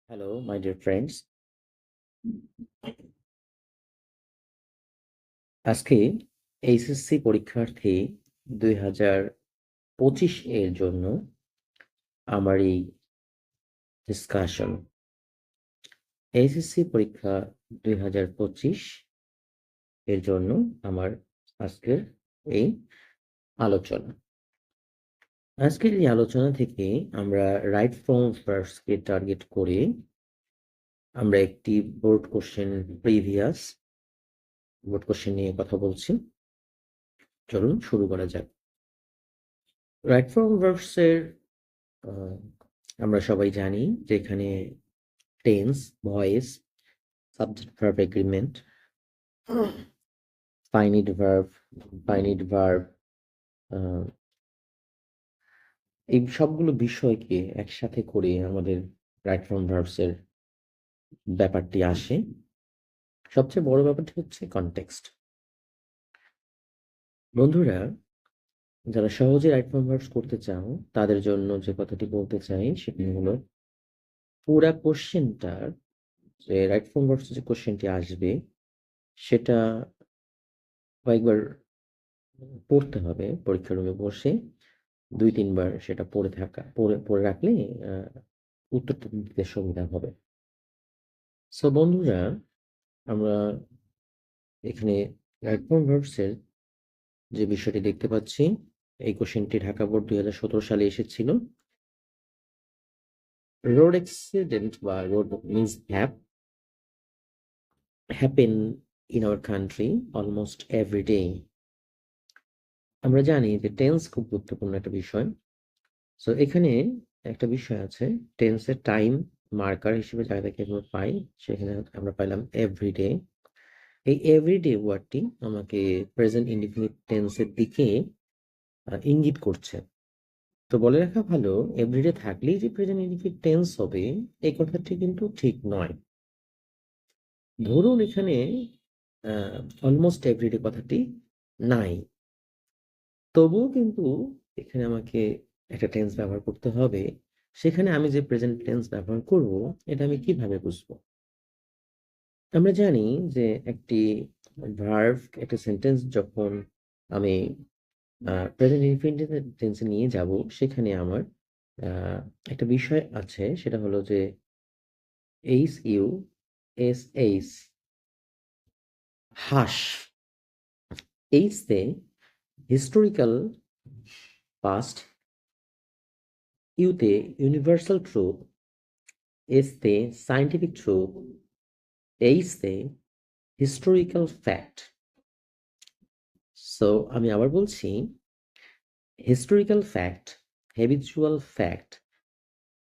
Hello, my dear friends. আজকে HSC পরীক্ষার্থী 2025 এর জন্য আমার এই ডিসকাশন। এইচএসসি পরীক্ষা 2025 এর জন্য আমার আজকের এই আলোচনা। আজকের এই আলোচনা থেকে আমরা রাইট ফ্রম ভার্বসকে টার্গেট করে আমরা একটি বোর্ড কোশ্চেন নিয়ে কথা বলছি। চলুন শুরু করা যাক। রাইট ফ্রম ভার্বস এর আমরা সবাই জানি যে এখানে tense, voice, subject verb agreement, finite verb এই সবগুলো বিষয়কে একসাথে করে আমাদের রাইট ফ্রম ভার্বস এর ব্যাপারটি আসে। সবচেয়ে বড় ব্যাপারটি হচ্ছে কনটেক্সট। বন্ধুরা, যারা সহজে রাইট ফ্রম ভার্বস করতে চাও তাদের জন্য যে কথাটি বলতে চাই সেটি হলো পুরা কোশ্চেনটার যে রাইট ফ্রম ভার্বস যে কোশ্চেনটি আসবে সেটা কয়েকবার পড়তে হবে পরীক্ষার রুমে বসে ২-৩ বার সেটা পড়ে রাখলে উত্তরটা দিতে সুবিধা হবে। সো বন্ধুরা, আমরা এখানে রাইট ফ্রম ভার্বস এর যে বিষয়টি দেখতে পাচ্ছি, এই কোশ্চেনটি ঢাকা বোর্ড ২০১৭ সালে এসেছিল। রোড অ্যাক্সিডেন্ট বা road mishap happen in our country almost every day. আমরা জানি যে টেন্স খুব গুরুত্বপূর্ণ একটা বিষয়। সো এখানে একটা বিষয় আছে, টেন্সের টাইম মার্কার হিসেবে জায়গাটাকে আমরা পাই, সেখানে আমরা পাইলাম এভরিডে। এই এভরিডে ওয়ার্ডটি আমাকে প্রেজেন্ট ইনডিফিনিট টেন্সের দিকে ইঙ্গিত করছে। তো বলে রাখা ভালো, এভরিডে থাকলেই যে প্রেজেন্ট ইনডিফিনিট টেন্স হবে এই কথাটি কিন্তু ঠিক নয়। ধরুন এখানে অলমোস্ট এভরিডে কথাটি নাই, তবুও কিন্তু এখানে আমাকে একটা টেন্স ব্যবহার করতে হবে। সেখানে আমি যে প্রেজেন্ট টেন্স ব্যবহার করব এটা আমি কিভাবে বুঝবো? আমরা জানি যে একটি ভার্ব, একটা সেন্টেন্স যখন আমি প্রেজেন্ট ইনফিনিটিভ টেন্সে নিয়ে যাব সেখানে আমার একটা বিষয় আছে, সেটা হলো যে H U S H, hush. H তে হিস্টোরিক্যাল পাস্ট, ইউতে ইউনিভার্সাল ট্রুথ, এস তে সায়েন্টিফিক ট্রুথ, এইচ তে হিস্টোরিক্যাল ফ্যাক্ট। সো আমি আবার বলছি, historical fact, habitual fact,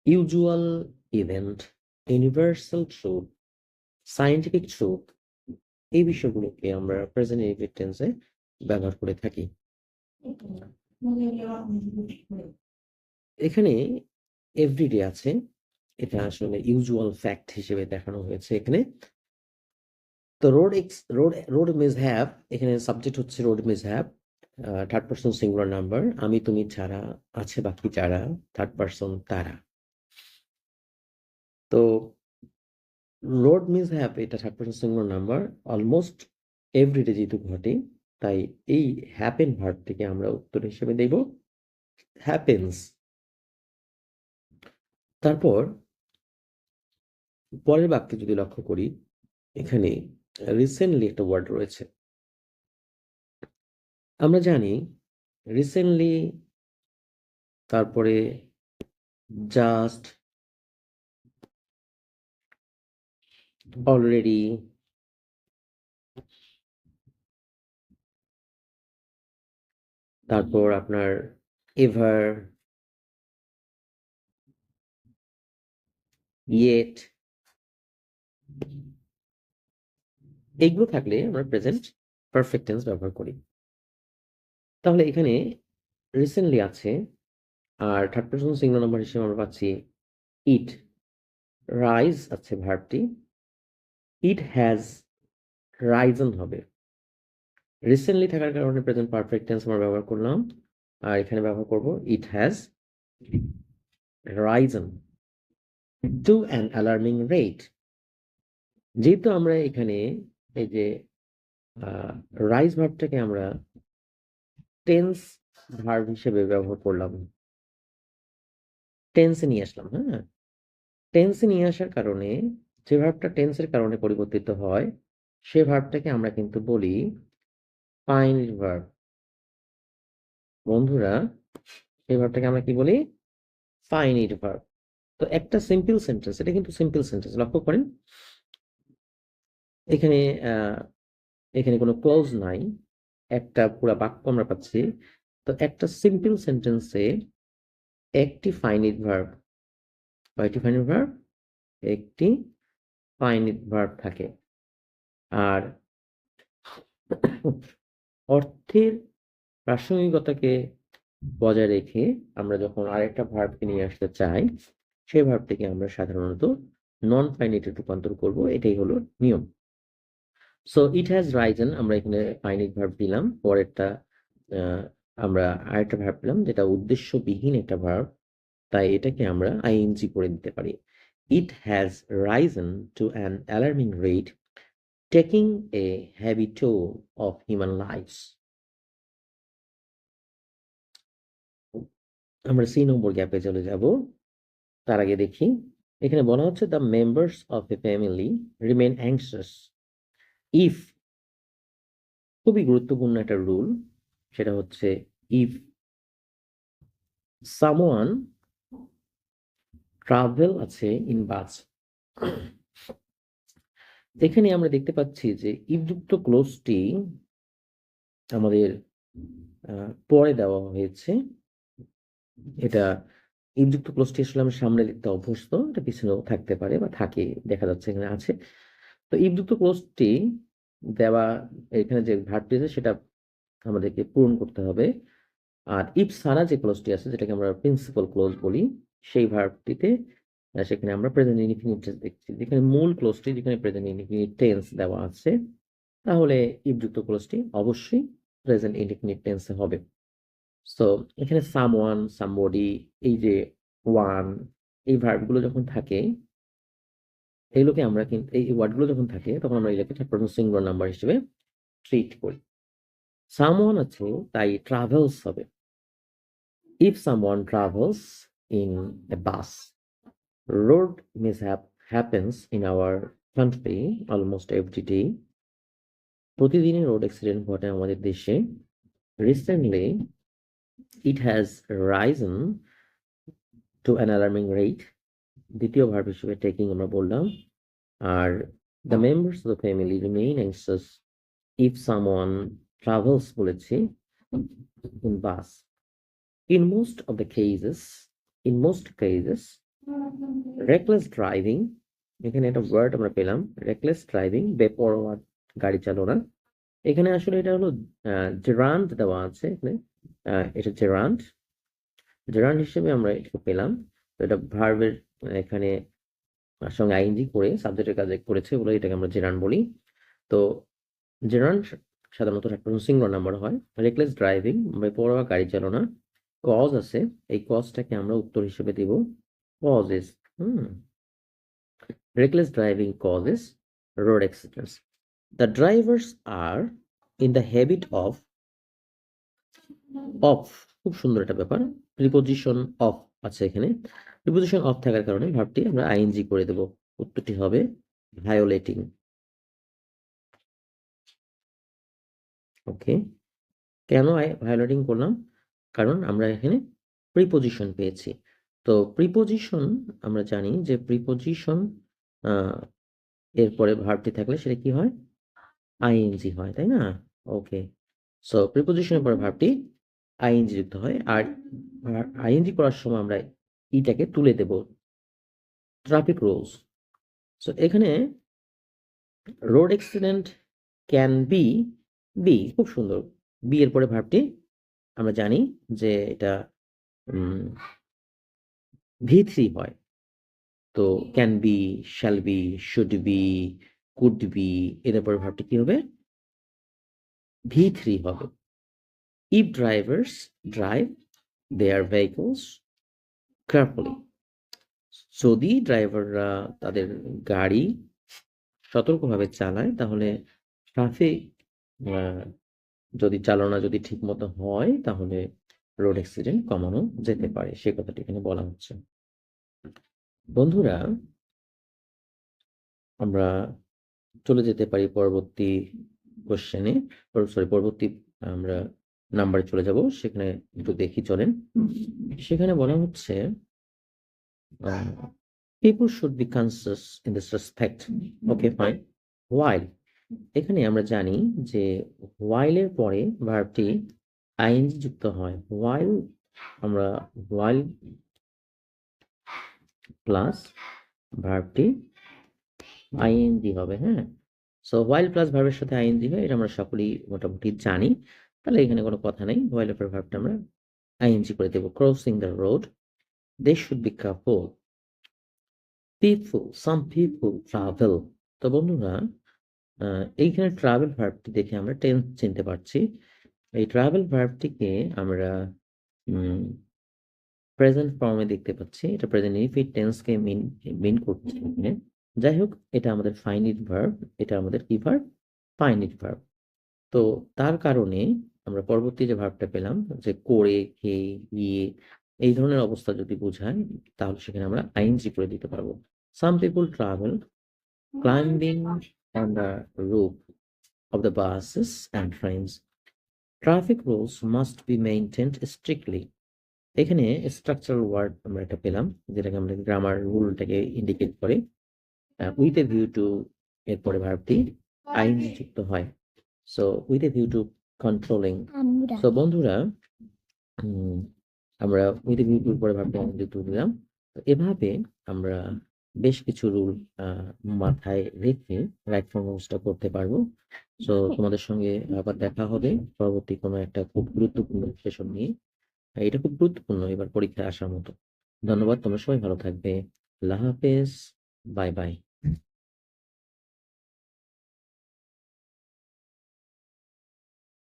usual event, universal truth, scientific truth, এই বিষয়গুলোকে আমরা প্রেজেন্ট ইনডিফিনিট টেন্সে ব্যবহার করে থাকি। এখানে এভরিডে আছে, এটা আসলে ইউজুয়াল ফ্যাক্ট হিসেবে দেখানো হয়েছে এখানে। তো রোড মিসহ্যাপ, এখানে সাবজেক্ট হচ্ছে road mishap, third person singular number, আমি তুমি ছাড়া আছে বাকি যারা, থার্ড পারসন তারা। তো রোড মিসহ্যাপ এটা third person singular number, almost everyday যেহেতু ঘটে তাই এই হ্যাপেন ভার্ব থেকে আমরা উত্তর হিসেবে দেব হ্যাপেন্স। তারপর পরের বাক্যে যদি লক্ষ্য করি, এখানে রিসেন্টলি একটা ওয়ার্ড রয়েছে। আমরা জানি রিসেন্টলি, তারপরে জাস্ট, অলরেডি, তারপর আপনার এভার, ইয়েট, এইগুলো থাকলে আমরা প্রেজেন্ট পারফেক্ট টেন্স ব্যবহার করি। তাহলে এখানে রিসেন্টলি আছে, আর থার্ড পারসন সিঙ্গুলার নাম্বার হিসেবে আমরা পাচ্ছি ইট। রাইজ আছে ভার্বটি, ইট হ্যাজ রাইজন হবে। রিসেন্টলি থাকার কারণে প্রেজেন্ট পারফেক্ট টেন্স আমরা ব্যবহার করলাম, আর এখানে ব্যবহার করব it has risen. To an alarming rate. যেহেতু আমরা এখানে এই যে রাইজ ভার্বটাকে আমরা টেন্স ভার্ব হিসেবে ব্যবহার করলাম, টেন্সে নিয়ে আসলাম, হ্যাঁ? টেন্সে নিয়ে আসার কারণে যে ভার্বটা টেন্সের কারণে পরিবর্তিত হয় সে ভার্বটাকে আমরা কিন্তু বলি ফাইনাইট ভার্ব। বন্ধুরা, এই ভার্বটাকে আমরা কি বলি? Finite verb. তো একটা সিম্পল সেন্টেন্স, এটা কিন্তু সিম্পল সেন্টেন্স, লক্ষ্য করেন এখানে এখানে কোনো ক্লজ নাই, একটা পুরা বাক্য আমরা পাচ্ছি। তো একটা সিম্পল সেন্টেন্সে একটি ফাইনাইট ভার্ব, কয়টি ফাইনাইট ভার্ব? একটি ফাইনাইট ভার্ব থাকে। আর অর্থের প্রাসঙ্গিকতাকে বজায় রেখে আমরা যখন আরেকটা ভার্বকে নিয়ে আসতে চাই, সেই ভার্বটিকে আমরা সাধারণত নন ফাইনাইটে রূপান্তর করব, এটাই হলো নিয়ম। সো ইট হ্যাজ রাইজেন, আমরা এখানে ফাইনাইট ভার্ব দিলাম, পরেরটা আমরা আরেকটা ভার্ব পেলাম যেটা উদ্দেশ্যবিহীন একটা ভার্ব, তাই এটাকে আমরা আইএনজি করে দিতে পারি। It has risen to an alarming rate, taking a heavy toll of human lives. আমরা সি নম্বর গ্যাপে চলে যাব। তার আগে দেখি এখানে বলা হচ্ছে the members of a family remain anxious if, খুবই গুরুত্বপূর্ণ একটা রুল, সেটা হচ্ছে ইফ সামওয়ান ট্রাভেল আছে ইন বাস। এখানে আমরা দেখতে পাচ্ছি যে ইফযুক্ত ক্লোজটি আমাদের পরে দেওয়া হয়েছে। এটা ইফযুক্ত ক্লোজটি আসলে আমরা সামনে লিখতে অভ্যস্ত, এটা পিছনেও থাকতে পারে বা থাকে, দেখা যাচ্ছে এখানে আছে। তো ইফযুক্ত ক্লোজটি দেওয়া, এখানে যে ভার্বটি আছে সেটা আমাদেরকে পূরণ করতে হবে। আর ইফ ছাড়া যে ক্লোজটি আছে যেটাকে আমরা প্রিন্সিপাল ক্লোজ বলি, সেই ভার্বটিতে সেখানে আমরা প্রেজেন্ট ইনডিফিনিট টেন্স দেখছি। যেখানে মূল ক্লোজটি, যেখানে প্রেজেন্ট ইনডিফিনিট টেন্স দেওয়া আছে, তাহলে ইফ যুক্ত ক্লোজটি অবশ্যই প্রেজেন্ট ইনডিফিনিট টেন্সে হবে। সো এখানে সামওয়ান, সামবডি, এই যে ওয়ান, এই ভার্বগুলো যখন থাকে, এইগুলোকে আমরা কিন্তু এই ওয়ার্ডগুলো যখন থাকে তখন আমরা এগুলোকে থার্ড পারসন সিঙ্গুলার নাম্বার হিসেবে ট্রিট করি। সামওয়ান আছে তাই ট্রাভেলস হবে। If someone travels in a bus, road mishap happens in our country almost every day. প্রতিদিনই রোড অ্যাক্সিডেন্ট ঘটে আমাদের দেশে। Recently, it has risen to an alarming rate. দ্বিতীয় ভার্ব হিসেবে টেকিং আমরা বললাম। আর the members of the family remain anxious if someone travels বলেছি in bus. In most cases, reckless driving, এখানে একটা ওয়ার্ড আমরা পেলাম, reckless driving, বেপরোয়া গাড়ি চালনা। এখানে আসলে এটা হলো জেরান্ড দেওয়া আছে এখানে, এটা জেরান্ড হিসেবে আমরা এটা পেলাম। তো এটা ভার্বের এখানে সঙ্গে আইএনজি করে সাবজেক্টের কাজে করেছে বলে এটাকে আমরা জেরান্ড বলি। তো জেরান্ড সাধারণত সিঙ্গুলার নাম্বার হয়। রেকলেস ড্রাইভিং, বেপরোয়া গাড়ি চালনা, কজ আছে, এই কজটাকে আমরা উত্তর হিসেবে দিব causes. Reckless driving causes road accidents. The drivers are in the habit of, খুব সুন্দর একটা ব্যাপার, প্রিপোজিশন অফ আছে এখানে। প্রিপোজিশন অফ থাকার কারণে ভার্বটি আমরা আইএনজি করে দেব, উত্তরটি হবে ভায়োলেটিং। ওকে, কেন ভায়োলেটিং করলাম? কারণ আমরা এখানে প্রিপোজিশন পেয়েছি। তো প্রিপোজিশন আমরা জানি যে প্রিপোজিশন এরপরে ভার্বটি থাকলে সেটা কি হয়? আইএনজি হয়, তাই না? ওকে, সো প্রিপোজিশনের পরে ভার্বটি আইএনজি যুক্ত হয়। আর আইএনজি করার সময় আমরা ইটাকে তুলে দেব, ট্রাফিক রুলস। সো এখানে রোড অ্যাক্সিডেন্ট ক্যান বি, খুব সুন্দর, বি এর পরে ভার্বটি আমরা জানি যে এটা V3 হয়। তো can be, shall be, should be, could be, এর পরে ভার্বটি কি হবে? V3 হবে। If drivers drive their vehicles carefully. যদি ড্রাইভাররা তাদের গাড়ি সতর্কভাবে চালায় তাহলে ট্রাফিক যদি চালনা যদি ঠিক মতো হয় তাহলে রোড অ্যাক্সিডেন্ট কমানো যেতে পারে সে কথাটি এখানে বলা হচ্ছে। বন্ধুরা, আমরা চলে যেতে পারি পরবর্তী কোশ্চেনে, পরবর্তী আমরা নাম্বারে চলে যাব। সেখানে একটু দেখি চলেন। সেখানে বলা হচ্ছে people should be conscious in this respect. Okay, fine. While এখানে আমরা জানি যে while এর পরে ভার্বটি আইএনজি যুক্ত হয়। while আমরা while প্লাস ভার্বটি আইএনজি হবে, হ্যাঁ? সো while প্লাস ভার্বের সাথে আইএনজি হয়, এটা আমরা সকলেই মোটামুটি জানি। তাহলে এখানে কোনো কথা নেই। while এর পর ভার্বটা আমরা আইএনজি করে দেব। Crossing the road, they should be careful. some people travel. তো বন্ধুরা, এইখানে ট্রাভেল ভার্বটি দেখে আমরা টেন্স চিনতে পারছি। এই ট্রাভেল ভার্বটিকে আমরা প্রেজেন্ট ফর্মে দেখতে পাচ্ছি। এটা প্রেজেন্ট ইনডিফিনিট টেন্সকে মিন করছে এখানে। যাই হোক, এটা আমাদের ফাইনিট ভার্ব। এটা আমাদের কি ভার্ব? Finite verb. তো তার কারণে আমরা পরবর্তী যে ভার্বটা পেলাম যে করে, খেয়ে, গিয়ে এই ধরনের অবস্থা যদি বোঝায় তাহলে সেখানে আমরা আইএনজি করে দিতে পারবো। Some people travel climbing on the roof of the buses and trains. Traffic rules must be maintained strictly. এখানে স্ট্রাকচারাল ওয়ার্ড আমরা একটা পেলাম, যেটাকে আমরা গ্রামার রুলটাকে ইন্ডিকেট করে। উইথ এ ভিউ টু এরপরে ভার্বটি আইএনজি যুক্ত হয়। So with a view to controlling. So বন্ধুরা, আমরা উইথ এ ভিউ টু পরে ভার্বটি আইএনজি যুক্ত দিলাম। তো এভাবে আমরা বেশ কিছু রুল মাথায় রেখে রাইট ফর্ম ব্যবস্থা করতে পারবো। সো তোমাদের সঙ্গে আবার দেখা হবে পরবর্তী কোনো একটা খুব গুরুত্বপূর্ণ সেশন নিয়ে। এটা খুব গুরুত্বপূর্ণ এবার পরীক্ষায় আসার মতো। ধন্যবাদ। তোমরা সবাই ভালো থাকবে। আল্লাহ হাফেজ। Bye bye.